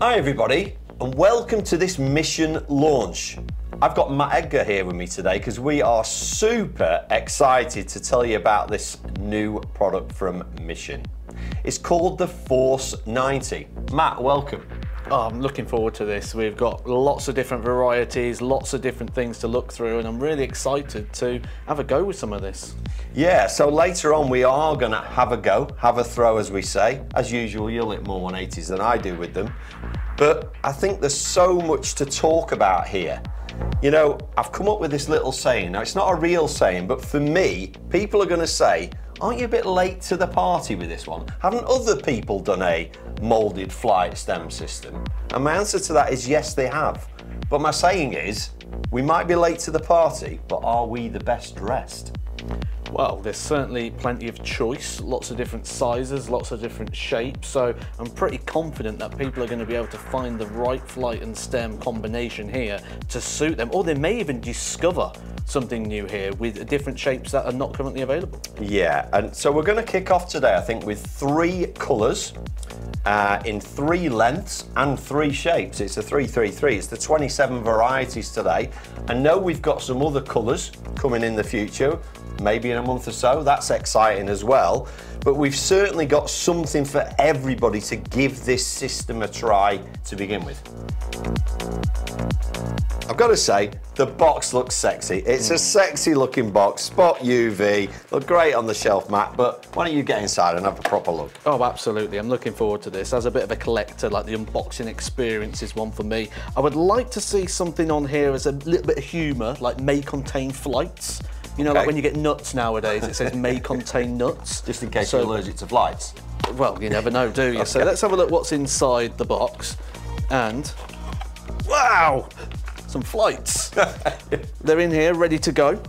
Hi everybody, and welcome to this mission launch. I've got Matt Edgar here with me today because we are super excited to tell you about this new product from Mission. It's called the Force 90. Matt, welcome. Oh, I'm looking forward to this. We've got lots of different varieties, lots of different things to look through, and I'm really excited to have a go with some of this. Yeah, so later on we are going to have a go, have a throw as we say. As usual, you'll hit more 180s than I do with them. But I think there's so much to talk about here. You know, I've come up with this little saying. Now, it's not a real saying, but for me, people are going to say, aren't you a bit late to the party with this one? Haven't other people done a moulded flight stem system? And my answer to that is yes, they have. But my saying is, we might be late to the party, but are we the best dressed? Well, there's certainly plenty of choice, lots of different sizes, lots of different shapes, so I'm pretty confident that people are going to be able to find the right flight and stem combination here to suit them, or they may even discover something new here with different shapes that are not currently available. Yeah, and so we're going to kick off today, I think, with 3 colours in 3 lengths and 3 shapes. It's a 333. It's the 27 varieties today. I know we've got some other colours coming in the future, maybe in a month or so. That's exciting as well. But we've certainly got something for everybody to give this system a try to begin with. I've got to say, the box looks sexy. It's a sexy looking box, spot UV, look great on the shelf, Matt, but why don't you get inside and have a proper look? Oh, absolutely. I'm looking forward to this. As a bit of a collector, like the unboxing experience is one for me. I would like to see something on here as a little bit of humour, like may contain flights. You know, like when you get nuts nowadays, it says may contain nuts. Just in case you're allergic to flights. Well, you never know, do you? Okay. So let's have a look what's inside the box. And, wow! Some flights. They're in here, ready to go.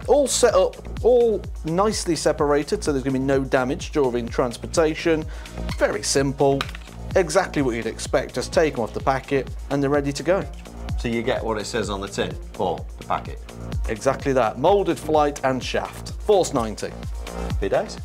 All set up, all nicely separated, so there's going to be no damage during transportation. Very simple, exactly what you'd expect. Just take them off the packet and they're ready to go. So you get what it says on the tin for the packet. Exactly that. Moulded flight and shaft. Force 90. Happy days.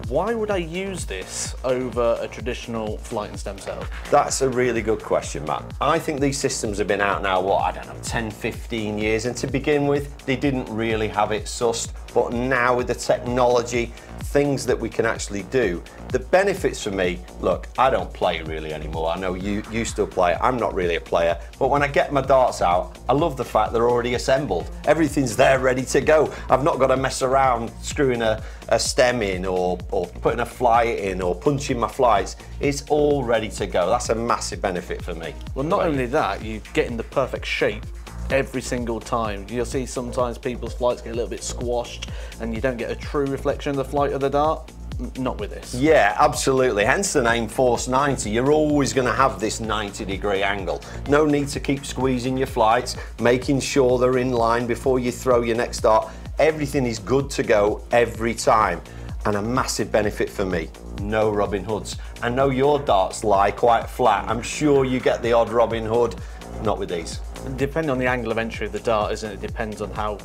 Why would I use this over a traditional flight and stem cell? That's a really good question, Matt. I think these systems have been out now, what, I don't know, 10, 15 years, and to begin with, they didn't really have it sussed, but now with the technology, things that we can actually do, the benefits for me, look, I don't play really anymore. I know you still play, I'm not really a player, but when I get my darts out, I love the fact they're already assembled. Everything's there ready to go. I've not got to mess around screwing a stem in or putting a flight in or punching my flights. It's all ready to go. That's a massive benefit for me. Well, not only that, you're getting the perfect shape every single time. You'll see sometimes people's flights get a little bit squashed and you don't get a true reflection of the flight of the dart. Not with this. Yeah, absolutely. Hence the name Force 90. You're always going to have this 90-degree angle. No need to keep squeezing your flights, making sure they're in line before you throw your next dart. Everything is good to go every time. And a massive benefit for me, no Robin Hoods. I know your darts lie quite flat. I'm sure you get the odd Robin Hood, not with these. Depending on the angle of entry of the dart, isn't it? Depends on how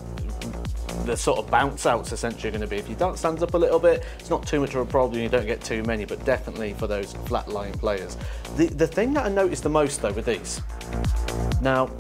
the sort of bounce outs essentially are going to be. If your dart stands up a little bit, it's not too much of a problem, you don't get too many, but definitely for those flat lying players. The thing that I noticed the most though with these, now,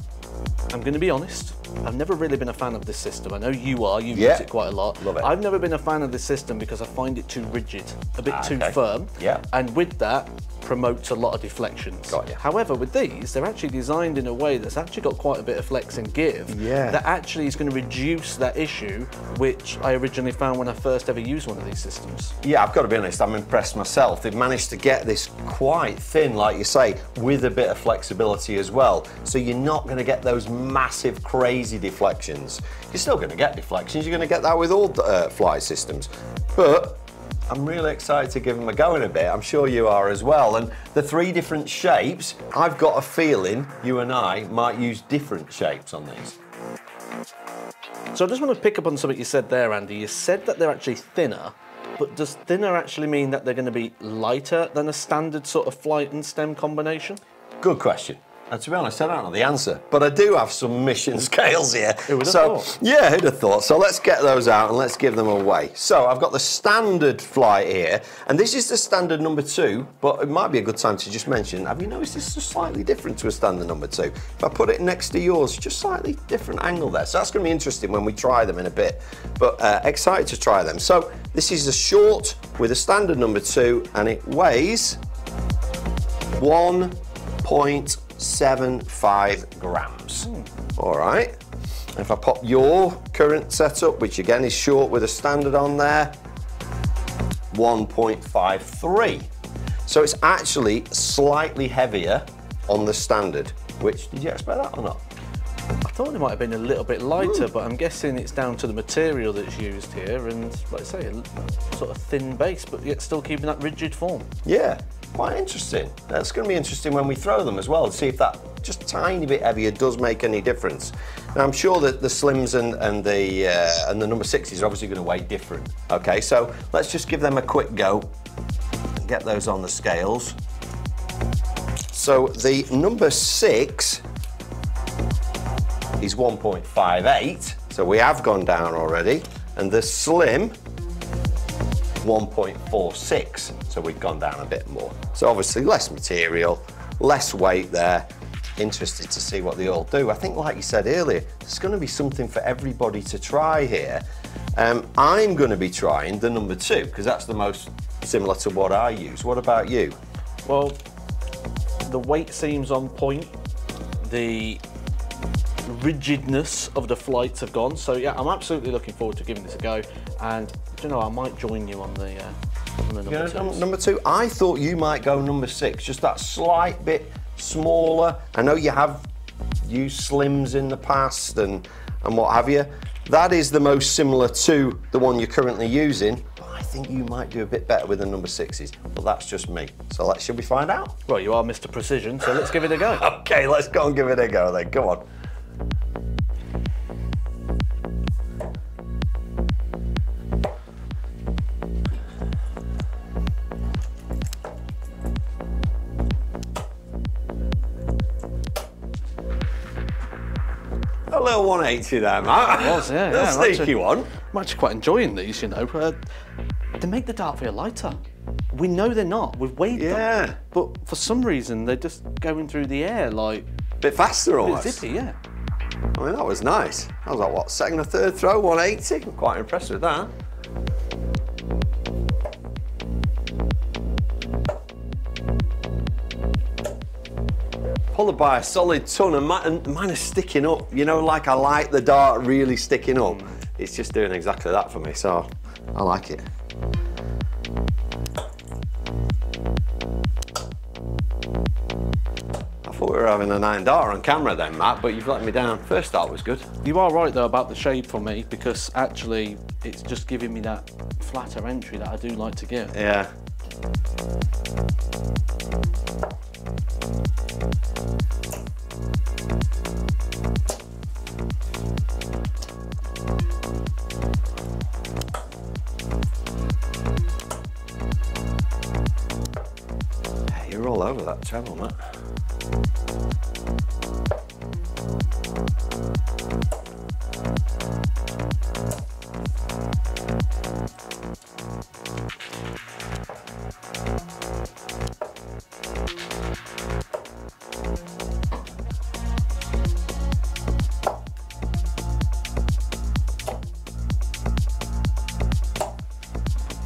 I'm going to be honest, I've never really been a fan of this system. I know you are, you use it quite a lot. Love it. I've never been a fan of this system because I find it too rigid, a bit too firm. Yeah. And with that, promotes a lot of deflections. Got you. However, with these, they're actually designed in a way that's actually got quite a bit of flex and give. Yeah. That actually is going to reduce that issue, which I originally found when I first ever used one of these systems. Yeah, I've got to be honest, I'm impressed myself. They've managed to get this quite thin, like you say, with a bit of flexibility as well. So you're not going to get those massive, crazy deflections. You're still going to get deflections. You're going to get that with all flight systems. But I'm really excited to give them a go in a bit. I'm sure you are as well. And the 3 different shapes, I've got a feeling you and I might use different shapes on these. So I just want to pick up on something you said there, Andy. You said that they're actually thinner, but does thinner actually mean that they're going to be lighter than a standard sort of flight and stem combination? Good question. To be honest, I don't know the answer, but I do have some mission scales here. Who would have thought? Yeah, who'd have thought? So let's get those out and let's give them away. So I've got the standard flight here, and this is the standard number 2, but it might be a good time to just mention, have you noticed this is slightly different to a standard number 2? If I put it next to yours, just slightly different angle there. So that's going to be interesting when we try them in a bit, but excited to try them. So this is a short with a standard number 2, and it weighs 1.75 grams. All right. If I pop your current setup, which again is short with a standard on there, 1.53. So it's actually slightly heavier on the standard, which, did you expect that or not? I thought it might have been a little bit lighter, but I'm guessing it's down to the material that's used here, and like I say, a sort of thin base, but yet still keeping that rigid form. Yeah, quite interesting. That's going to be interesting when we throw them as well, to see if that just a tiny bit heavier does make any difference. Now I'm sure that the slims and the number 6s are obviously going to weigh different. Okay, so let's just give them a quick go and get those on the scales. So the number 6 is 1.58, so we have gone down already, and the slim 1.46, so we've gone down a bit more. So obviously less material, less weight there. Interested to see what they all do. I think, like you said earlier, there's going to be something for everybody to try here. I'm going to be trying the number 2 because that's the most similar to what I use. What about you? Well, the weight seems on point. The rigidness of the flights have gone. So yeah, I'm absolutely looking forward to giving this a go. And do you know, I might join you on the number 2. Number 2. I thought you might go number 6, just that slight bit smaller. I know you have used slims in the past and what have you. That is the most similar to the one you're currently using, but I think you might do a bit better with the number 6s, but that's just me. So should we find out? Well, you are Mr. Precision, so let's give it a go. Okay, let's go and give it a go then, come on. A little 180 there, Matt. It was, yeah. Little sneaky one. I'm actually quite enjoying these, you know. They make the dart feel lighter. We know they're not. We've weighed them. But for some reason, they're just going through the air like... A bit faster almost. A bit zippy, yeah. I mean, that was nice. That was like, what, second or third throw, 180? I'm quite impressed with that. Followed by a solid ton, and mine is sticking up. You know, like I like the dart really sticking up. It's just doing exactly that for me, so I like it. I thought we were having a 9 dart on camera then, Matt, but you've let me down. First dart was good. You are right though about the shape for me, because actually it's just giving me that flatter entry that I do like to give. Yeah. Hey, you're all over that treble, Matt.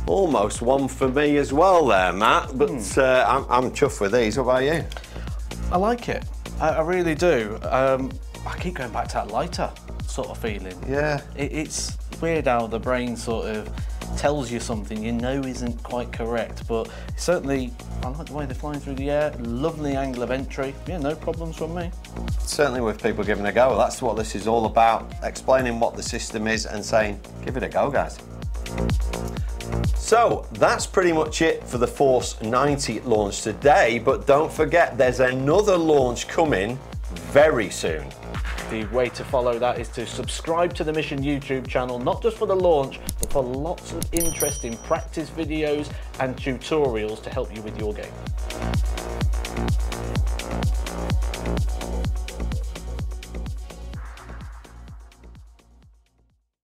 Almost one for me as well there, Matt, but I'm chuffed with these. What about you? I like it. I really do. I keep going back to that lighter sort of feeling. Yeah. It's weird how the brain sort of tells you something you know isn't quite correct, but certainly I like the way they're flying through the air. Lovely angle of entry. Yeah, no problems from me. Certainly with people giving it a go. That's what this is all about, explaining what the system is and saying, give it a go, guys. So that's pretty much it for the Force 90 launch today, but don't forget there's another launch coming very soon. The way to follow that is to subscribe to the Mission YouTube channel, not just for the launch, but for lots of interesting practice videos and tutorials to help you with your game.